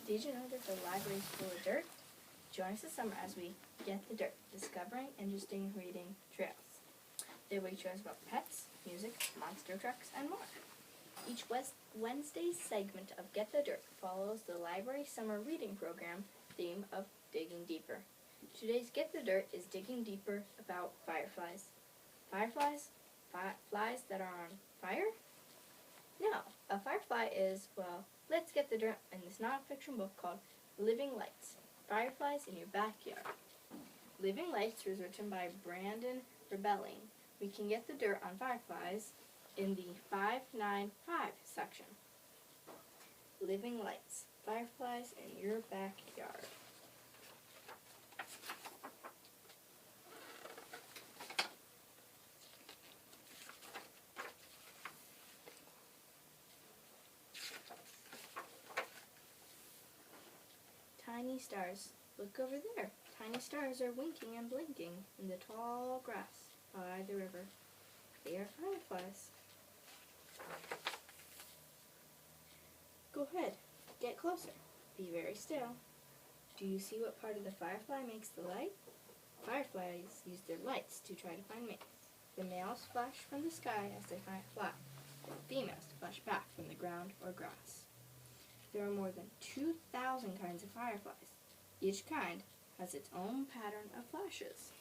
Did you know that the library is full of dirt? Join us this summer as we get the dirt, discovering interesting reading trails. There we shows about pets, music, monster trucks, and more. Each Wednesday segment of Get the Dirt follows the library summer reading program theme of Digging Deeper. Today's Get the Dirt is digging deeper about fireflies. Fireflies? Flies that are on fire? No, a firefly is, well, let's get the dirt in this non-fiction book called Living Lights, Fireflies in Your Backyard. Living Lights was written by Brandon Rebelling. We can get the dirt on fireflies in the 595 section. Living Lights, Fireflies in Your Backyard. Tiny stars. Look over there. Tiny stars are winking and blinking in the tall grass by the river. They are fireflies. Go ahead. Get closer. Be very still. Do you see what part of the firefly makes the light? Fireflies use their lights to try to find mates. The males flash from the sky as they fly. The females flash back from the ground or grass. There are more than 2,000 kinds of fireflies. Each kind has its own pattern of flashes.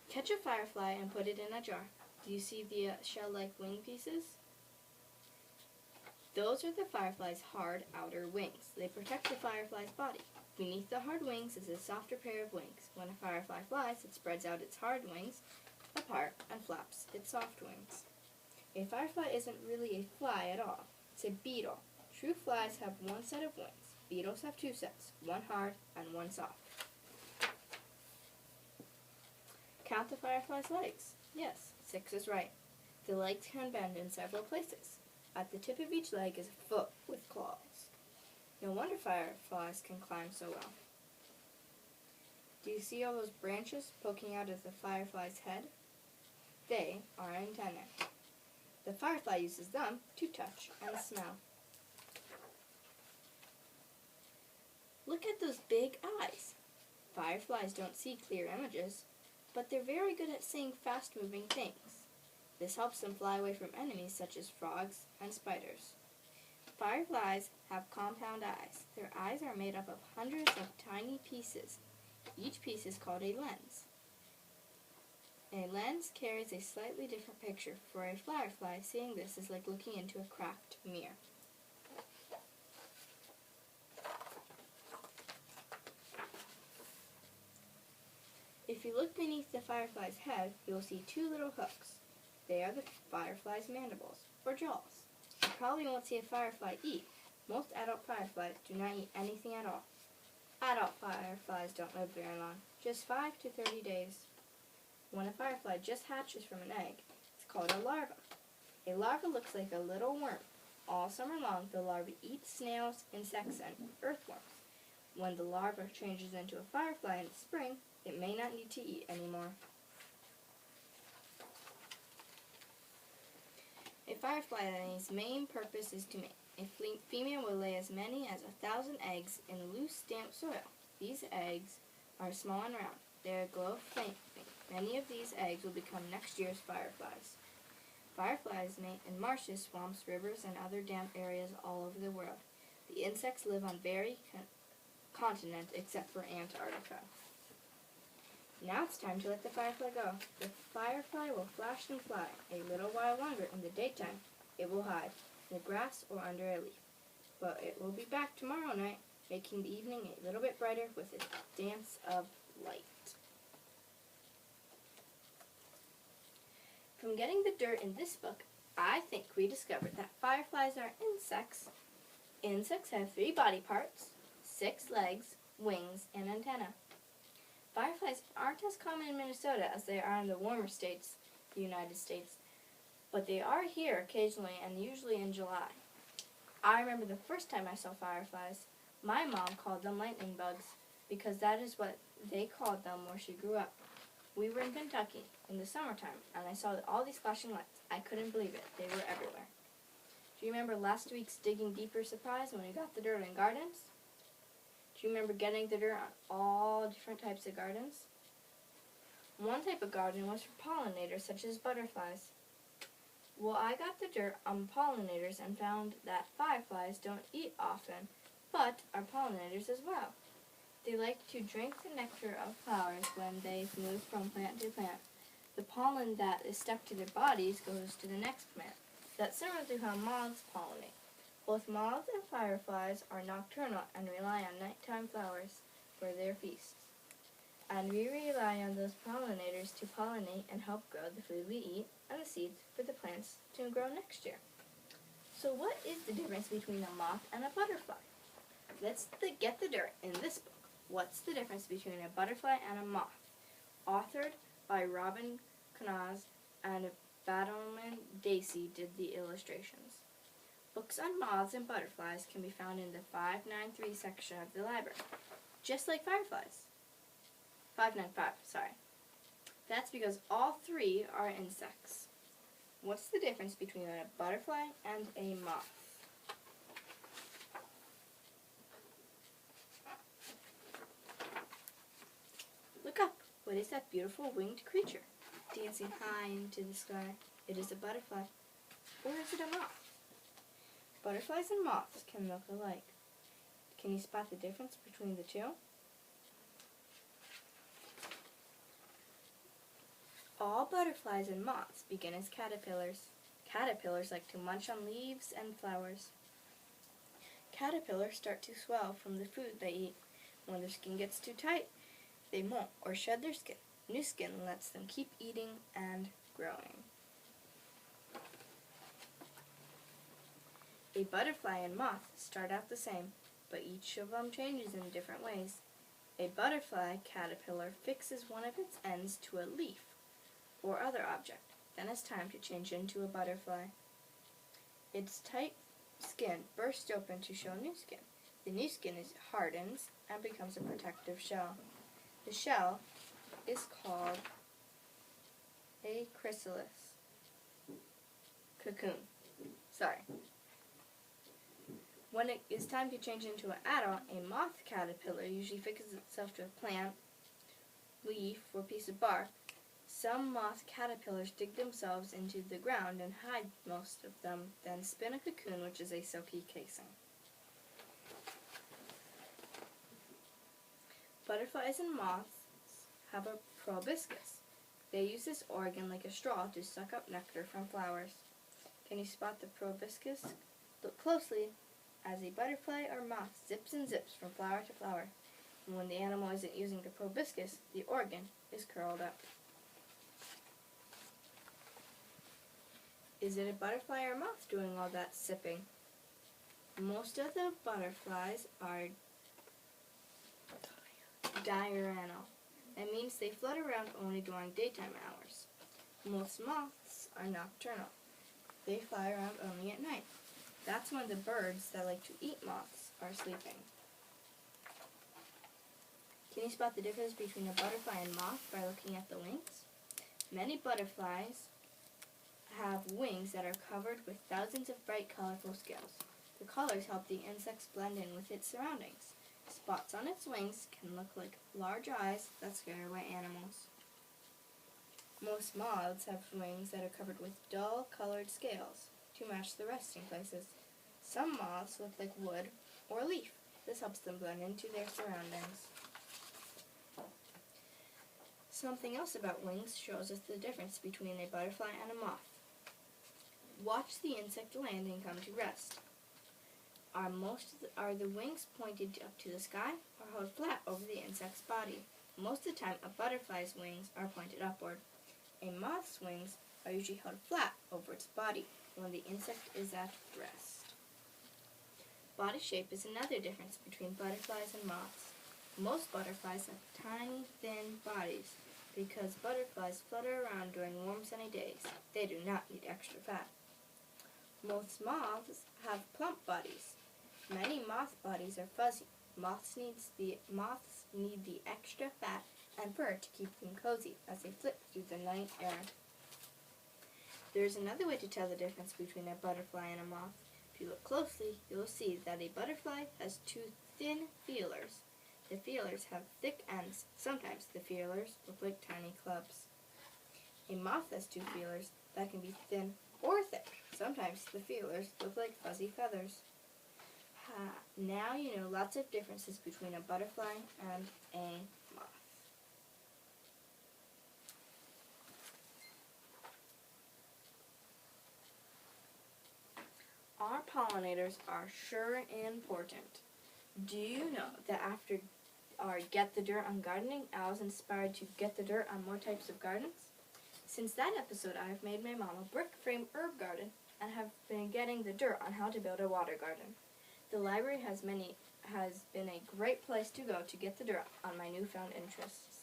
Catch a firefly and put it in a jar. Do you see the shell-like wing pieces? Those are the firefly's hard outer wings. They protect the firefly's body. Beneath the hard wings is a softer pair of wings. When a firefly flies, it spreads out its hard wings apart and flaps its soft wings. A firefly isn't really a fly at all. It's a beetle. True flies have one set of wings. Beetles have two sets, one hard and one soft. Count the firefly's legs. Yes, 6 is right. The legs can bend in several places. At the tip of each leg is a foot with claws. No wonder fireflies can climb so well. Do you see all those branches poking out of the firefly's head? They are antennae. The firefly uses them to touch and smell. Look at those big eyes. Fireflies don't see clear images, but they're very good at seeing fast-moving things. This helps them fly away from enemies such as frogs and spiders. Fireflies have compound eyes. Their eyes are made up of hundreds of tiny pieces. Each piece is called a lens. A lens carries a slightly different picture. For a firefly, seeing this is like looking into a cracked mirror. If you look beneath the firefly's head, you'll see 2 little hooks. They are the firefly's mandibles, or jaws. You probably won't see a firefly eat. Most adult fireflies do not eat anything at all. Adult fireflies don't live very long, just 5 to 30 days. When a firefly just hatches from an egg, it's called a larva. A larva looks like a little worm. All summer long, the larva eats snails, insects, and earthworms. When the larva changes into a firefly in the spring, it may not need to eat anymore. A firefly's main purpose is to mate. A female will lay as many as 1,000 eggs in loose, damp soil. These eggs are small and round. They glow faintly. Many of these eggs will become next year's fireflies. Fireflies mate in marshes, swamps, rivers, and other damp areas all over the world. The insects live on every continent except for Antarctica. Now it's time to let the firefly go. The firefly will flash and fly. A little while longer in the daytime, it will hide in the grass or under a leaf. But it will be back tomorrow night, making the evening a little bit brighter with its dance of light. From getting the dirt in this book, I think we discovered that fireflies are insects. Insects have 3 body parts, 6 legs, wings, and antennae. Fireflies aren't as common in Minnesota as they are in the warmer states, the United States, but they are here occasionally and usually in July. I remember the first time I saw fireflies, my mom called them lightning bugs because that is what they called them where she grew up. We were in Kentucky in the summertime, and I saw all these flashing lights. I couldn't believe it. They were everywhere. Do you remember last week's Digging Deeper surprise when we got the dirt in gardens? Do you remember getting the dirt on all different types of gardens? One type of garden was for pollinators, such as butterflies. Well, I got the dirt on pollinators and found that fireflies don't eat often, but are pollinators as well. They like to drink the nectar of flowers when they move from plant to plant. The pollen that is stuck to their bodies goes to the next plant. That's similar to how moths pollinate. Both moths and fireflies are nocturnal and rely on nighttime flowers for their feasts. And we rely on those pollinators to pollinate and help grow the food we eat and the seeds for the plants to grow next year. So what is the difference between a moth and a butterfly? Let's get the dirt in this book. What's the difference between a butterfly and a moth? Authored by Robin Knaz and Battleman Dacey did the illustrations. Books on moths and butterflies can be found in the 593 section of the library, just like fireflies. 595, sorry. That's because all three are insects. What's the difference between a butterfly and a moth? Look up. What is that beautiful winged creature dancing high into the sky? It is a butterfly. Or is it a moth? Butterflies and moths can look alike. Can you spot the difference between the two? All butterflies and moths begin as caterpillars. Caterpillars like to munch on leaves and flowers. Caterpillars start to swell from the food they eat. When their skin gets too tight, they molt or shed their skin. New skin lets them keep eating and growing. A butterfly and moth start out the same, but each of them changes in different ways. A butterfly caterpillar fixes one of its ends to a leaf or other object. Then it's time to change into a butterfly. Its tight skin bursts open to show new skin. The new skin hardens and becomes a protective shell. The shell is called a chrysalis. Cocoon. When it is time to change into an adult, a moth caterpillar usually fixes itself to a plant, leaf, or piece of bark. Some moth caterpillars dig themselves into the ground and hide most of them, then spin a cocoon, which is a silky casing. Butterflies and moths have a proboscis. They use this organ like a straw to suck up nectar from flowers. Can you spot the proboscis? Look closely as a butterfly or moth zips and zips from flower to flower. And when the animal isn't using the proboscis, the organ is curled up. Is it a butterfly or moth doing all that sipping? Most of the butterflies are diurnal. That means they flutter around only during daytime hours. Most moths are nocturnal. They fly around only at night. That's when the birds that like to eat moths are sleeping. Can you spot the difference between a butterfly and moth by looking at the wings? Many butterflies have wings that are covered with thousands of bright, colorful scales. The colors help the insects blend in with its surroundings. Spots on its wings can look like large eyes that scare away animals. Most moths have wings that are covered with dull, colored scales to match the resting places. Some moths look like wood or leaf. This helps them blend into their surroundings. Something else about wings shows us the difference between a butterfly and a moth. Watch the insect land and come to rest. Are the wings pointed up to the sky or held flat over the insect's body? Most of the time, a butterfly's wings are pointed upward. A moth's wings are usually held flat over its body when the insect is at rest. Body shape is another difference between butterflies and moths. Most butterflies have tiny, thin bodies because butterflies flutter around during warm, sunny days. They do not eat extra fat. Most moths have plump bodies. Many moth bodies are fuzzy. Moths need the extra fat and fur to keep them cozy as they flit through the night air. There is another way to tell the difference between a butterfly and a moth. If you look closely, you will see that a butterfly has two thin feelers. The feelers have thick ends. Sometimes the feelers look like tiny clubs. A moth has two feelers that can be thin or thick. Sometimes the feelers look like fuzzy feathers. Now you know lots of differences between a butterfly and a moth. Our pollinators are sure important. Do you know that after our Get the Dirt on Gardening, I was inspired to get the dirt on more types of gardens? Since that episode, I have made my mom a brick frame herb garden and have been getting the dirt on how to build a water garden. The library has been a great place to go to get the dirt on my newfound interests.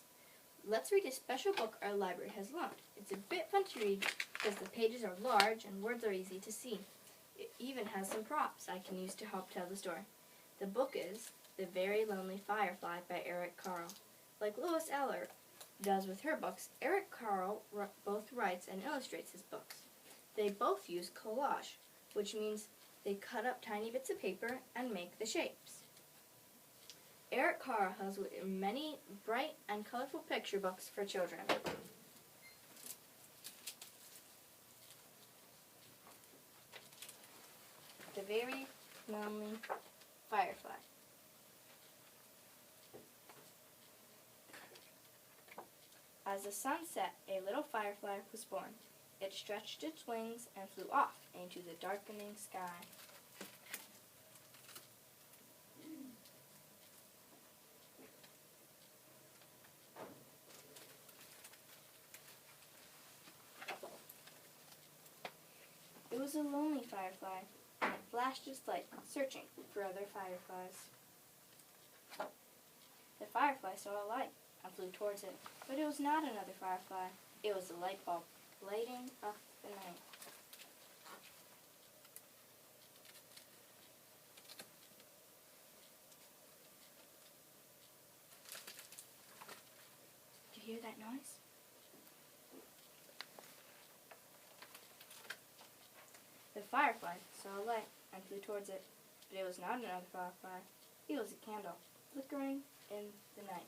Let's read a special book our library has loaned. It's a bit fun to read because the pages are large and words are easy to see. It even has some props I can use to help tell the story. The book is The Very Lonely Firefly by Eric Carle. Like Lois Eller does with her books, Eric Carle both writes and illustrates his books. They both use collage, which means they cut up tiny bits of paper and make the shapes. Eric Carle has written many bright and colorful picture books for children. The Very Lonely Firefly. As the sun set, a little firefly was born. It stretched its wings and flew off into the darkening sky. It was a lonely firefly, and it flashed its light, searching for other fireflies. The firefly saw a light and flew towards it, but it was not another firefly. It was a light bulb, lighting up the night. Did you hear that noise? The firefly saw a light and flew towards it, but it was not another firefly. It was a candle, flickering in the night.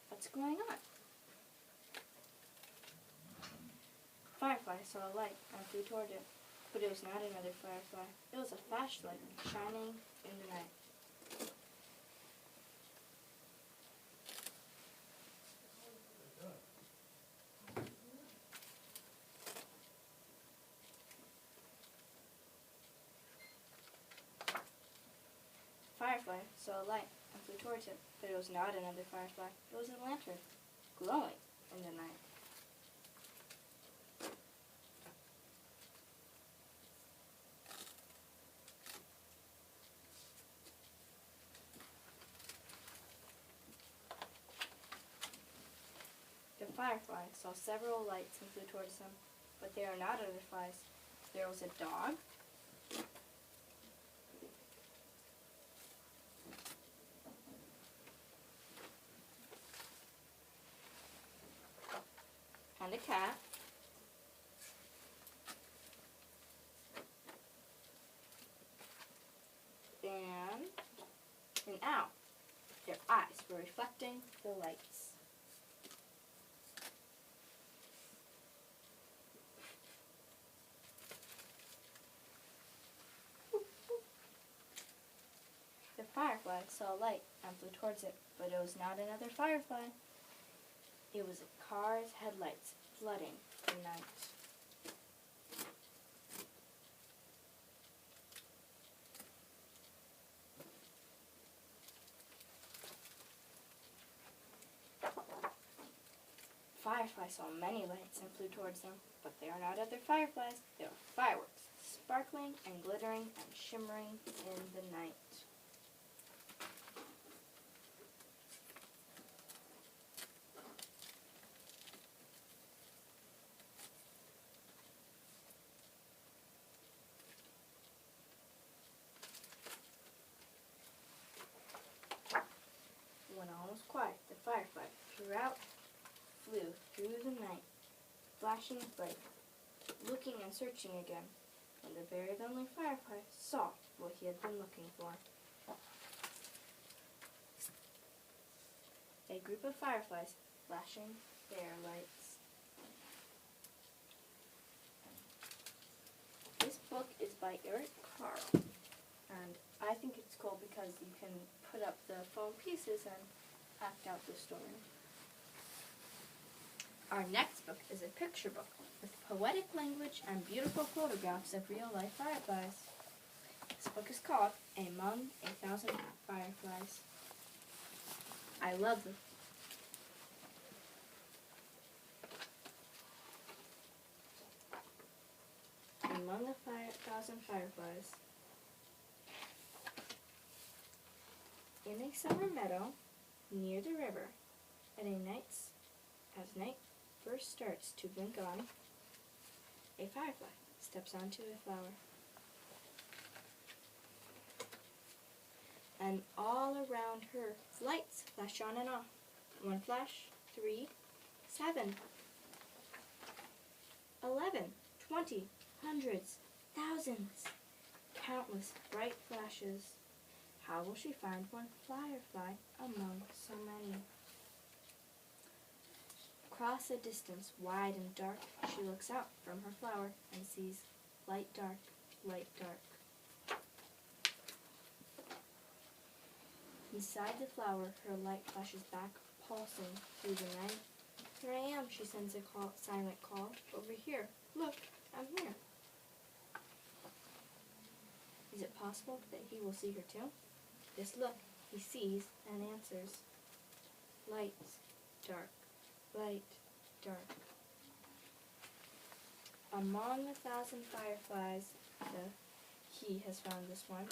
What's going on? Firefly saw a light and flew toward it, but it was not another firefly. It was a flashlight shining in the night. Firefly saw a light and flew towards it, but it was not another firefly. It was a lantern, glowing in the night. The firefly saw several lights and flew towards them, but they are not other flies. There was a dog, and a cat, and an owl. Their eyes were reflecting the lights. The firefly saw a light and flew towards it, but it was not another firefly. It was a car's headlights flooding the night. Firefly saw many lights and flew towards them, but they are not other fireflies. They are fireworks, sparkling and glittering and shimmering in the night. quiet, the firefly flew through the night, flashing its light, looking and searching again, and the very lonely firefly saw what he had been looking for. A group of fireflies flashing their lights. This book is by Eric Carle, and I think it's cool because you can put up the foam pieces and act out the story. Our next book is a picture book with poetic language and beautiful photographs of real-life fireflies. This book is called Among 1,000 Fireflies. I love them. Among the 1,000 Fireflies. In a summer meadow near the river, as night first starts to blink on, a firefly steps onto a flower. And all around her, lights flash on and off. 1 flash, 3, 7, 11, 20, hundreds, thousands, countless bright flashes. How will she find one firefly among so many? Across a distance wide and dark, she looks out from her flower and sees light dark, light dark. Inside the flower, her light flashes back, pulsing through the night. Here I am, she sends a silent call. Over here, look, I'm here. Is it possible that he will see her too? This look, he sees and answers. Light, dark, light, dark. Among 1,000 fireflies, he has found this one.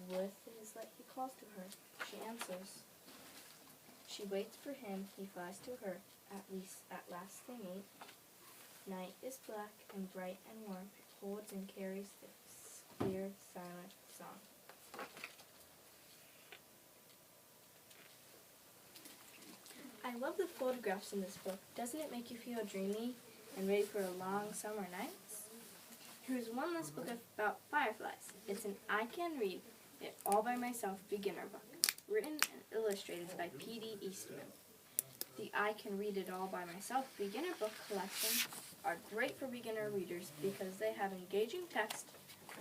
With his light, he calls to her. She answers. She waits for him. He flies to her. At last they meet. Night is black and bright and warm. It holds and carries this clear, silent song. I love the photographs in this book. Doesn't it make you feel dreamy and ready for a long summer night? Here's one last book about fireflies. It's an I Can Read It All by Myself beginner book, written and illustrated by P.D. Eastman. The I Can Read It All by Myself beginner book collections are great for beginner readers because they have engaging text,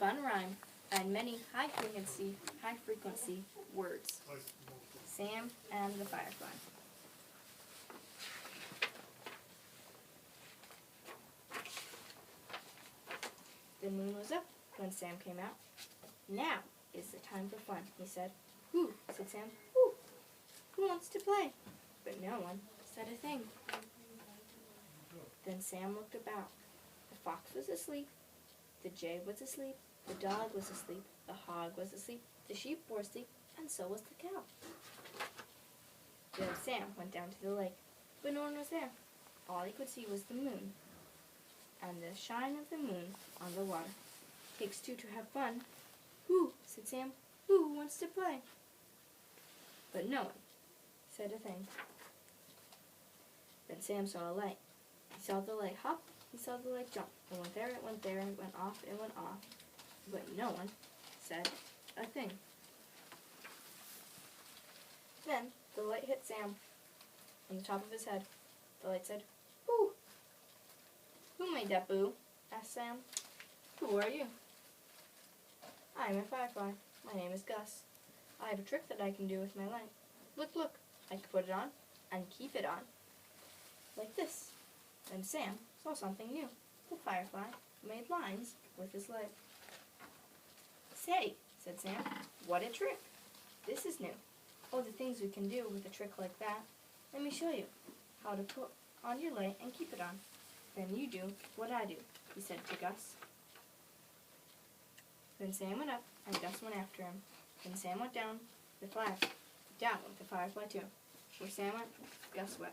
fun rhyme, and many high frequency words. Sam and the Firefly. The moon was up when Sam came out. Now is the time for fun, he said. Who? Said Sam. Who wants to play? But no one said a thing. Then Sam looked about. The fox was asleep. The jay was asleep. The dog was asleep. The hog was asleep. The sheep were asleep. And so was the cow. Then Sam went down to the lake. But no one was there. All he could see was the moon. And the shine of the moon on the water. Takes two to have fun. Who? Said Sam. Who wants to play? But no one said a thing. Then Sam saw a light. He saw the light hop. He saw the light jump. It went there, it went there, it went off, it went off. But no one said a thing. Then the light hit Sam on the top of his head. The light said, "Boo." Who made that boo? Asked Sam. Who are you? I am a firefly. My name is Gus. I have a trick that I can do with my light. Look, look. I can put it on and keep it on. Like this. Then Sam saw something new. The firefly made lines with his light. Say, said Sam, what a trick. This is new. Oh, the things we can do with a trick like that. Let me show you how to put on your light and keep it on. Then you do what I do, he said to Gus. Then Sam went up, and Gus went after him. Then Sam went down with the firefly too. Where Sam went, Gus went.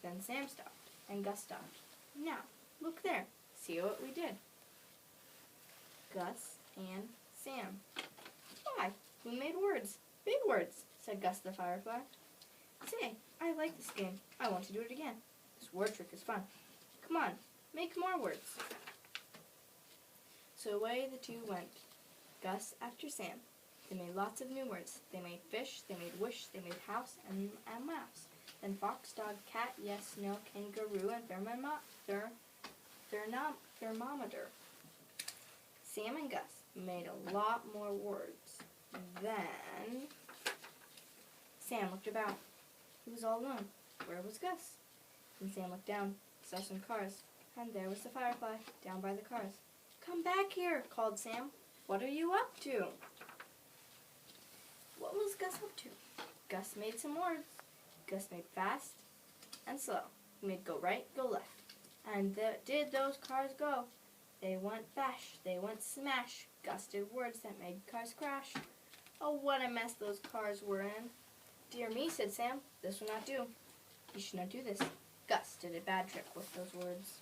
Then Sam stopped, and Gus stopped. Now, look there. See what we did. Gus and Sam. Why? Who made words? Big words, said Gus the Firefly. Say, I like this game. I want to do it again. This word trick is fun. Come on, make more words. So away the two went, Gus after Sam. They made lots of new words. They made fish, they made wish, they made house and mouse. Then fox, dog, cat, yes, no, kangaroo, and thermometer. Sam and Gus made a lot more words. Then Sam looked about. He was all alone. Where was Gus? And Sam looked down, saw some cars, and there was the Firefly, down by the cars. Come back here, called Sam. What are you up to? What was Gus up to? Gus made some words. Gus made fast and slow. He made go right, go left. And did those cars go? They went bash, they went smash. Gus did words that made cars crash. Oh, what a mess those cars were in. Dear me, said Sam, this will not do. You should not do this. Gus did a bad trick with those words.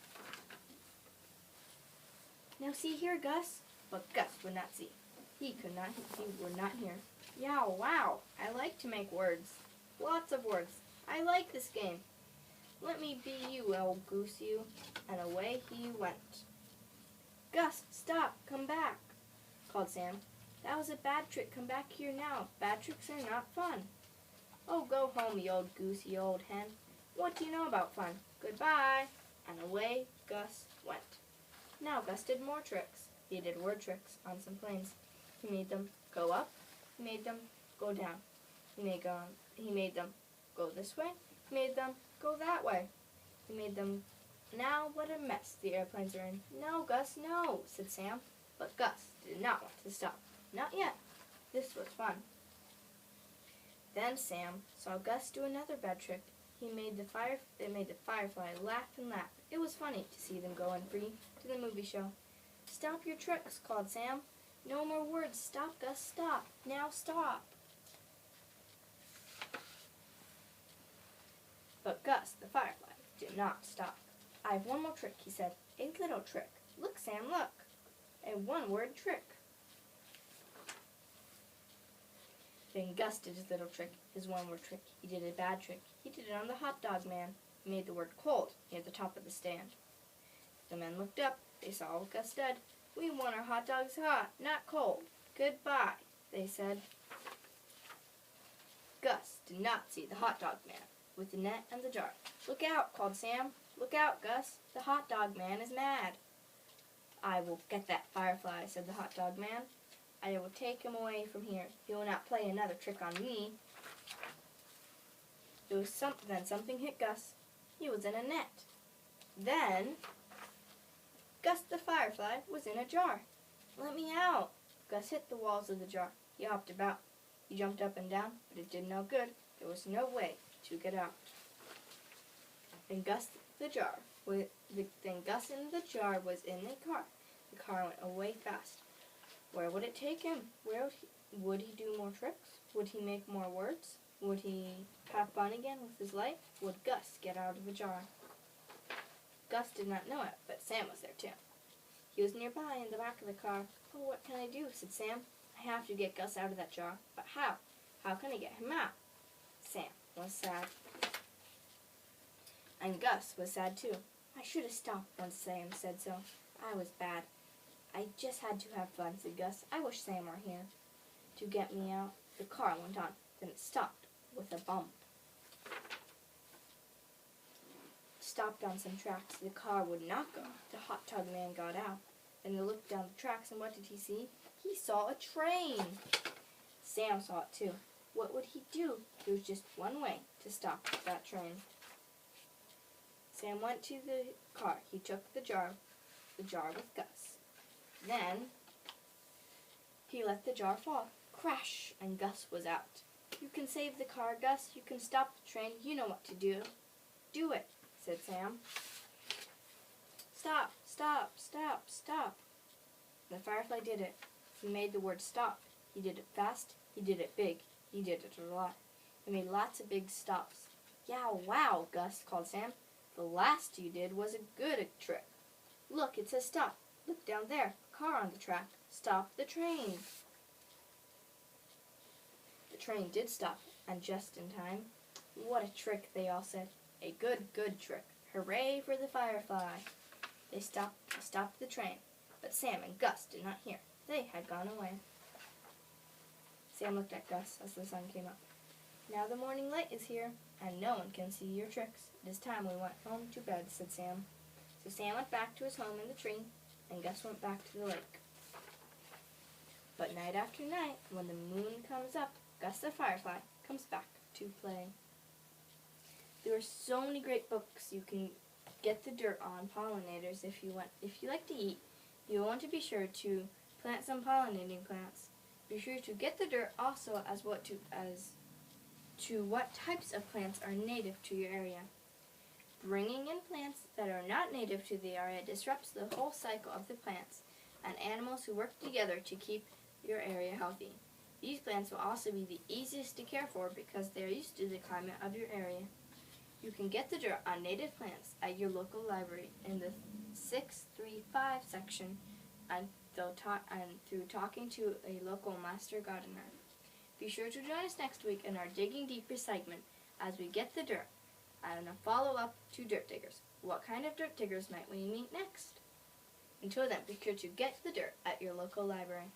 Now see here, Gus. But Gus would not see. He would not hear. Yeah, wow, I like to make words. Lots of words. I like this game. Let me be you, old goose you. And away he went. Gus, stop, come back, called Sam. That was a bad trick. Come back here now. Bad tricks are not fun. Oh, go home, you old goose, you old hen. What do you know about fun? Goodbye. And away Gus went. Now Gus did more tricks. He did word tricks on some planes. He made them go up. He made them go down. He made them go this way. He made them go that way. He made them... Now what a mess the airplanes are in. No, Gus, no, said Sam. But Gus did not want to stop. Not yet. This was fun. Then Sam saw Gus do another bad trick. It made the Firefly laugh and laugh. It was funny to see them going free to the movie show. Stop your tricks, called Sam. No more words. Stop, Gus, stop. Now stop. But Gus, the Firefly, did not stop. I have one more trick, he said. A little trick. Look, Sam, look. A one-word trick. Then Gus did his little trick, his one-word trick. He did a bad trick. He did it on the hot dog man. He made the word cold near the top of the stand. The men looked up. They saw what Gus said. We want our hot dogs hot, not cold. Goodbye, they said. Gus did not see the hot dog man with the net and the jar. Look out, called Sam. Look out, Gus. The hot dog man is mad. I will get that Firefly, said the hot dog man. I will take him away from here. He will not play another trick on me. Then something hit Gus. He was in a net. Then Gus the Firefly was in a jar. Let me out. Gus hit the walls of the jar. He hopped about. He jumped up and down, but it did no good. There was no way to get out. Then Gus in the jar was in the car. The car went away fast. Where would it take him? Would he do more tricks? Would he make more words? Would he have fun again with his life? Would Gus get out of the jar? Gus did not know it, but Sam was there too. He was nearby in the back of the car. Oh, what can I do? Said Sam. I have to get Gus out of that jar. But how? How can I get him out? Sam was sad. And Gus was sad too. I should have stopped once Sam said so. I was bad. I just had to have fun, said Gus. I wish Sam were here to get me out. The car went on. Then it stopped with a bump. Stopped on some tracks. The car would not go. The hot dog man got out. Then he looked down the tracks, and what did he see? He saw a train. Sam saw it too. What would he do? There was just one way to stop that train. Sam went to the car. He took the jar with Gus. Then he let the jar fall. Crash! And Gus was out. You can save the car, Gus. You can stop the train. You know what to do. Do it, said Sam. Stop, stop, stop, stop. The Firefly did it. He made the word stop. He did it fast. He did it big. He did it a lot. He made lots of big stops. Yeah, wow, Gus, called Sam. The last you did was a good trick. Look, it says stop. Look down there. A car on the track. Stop the train. The train did stop, and just in time. What a trick, they all said. A good, good trick. Hooray for the Firefly. They stopped the train, but Sam and Gus did not hear. They had gone away. Sam looked at Gus as the sun came up. Now the morning light is here, and no one can see your tricks. It is time we went home to bed, said Sam. So Sam went back to his home in the tree, and Gus went back to the lake. But night after night, when the moon comes up, Gus the Firefly comes back to play. There are so many great books you can get the dirt on pollinators if you like to eat. You'll want to be sure to plant some pollinating plants. Be sure to get the dirt also as to what types of plants are native to your area. Bringing in plants that are not native to the area disrupts the whole cycle of the plants and animals who work together to keep your area healthy. These plants will also be the easiest to care for because they are used to the climate of your area. You can get the dirt on native plants at your local library in the 635 section and through talking to a local master gardener. Be sure to join us next week in our Digging Deeper segment as we get the dirt and a follow-up to Dirt Diggers. What kind of dirt diggers might we meet next? Until then, be sure to get the dirt at your local library.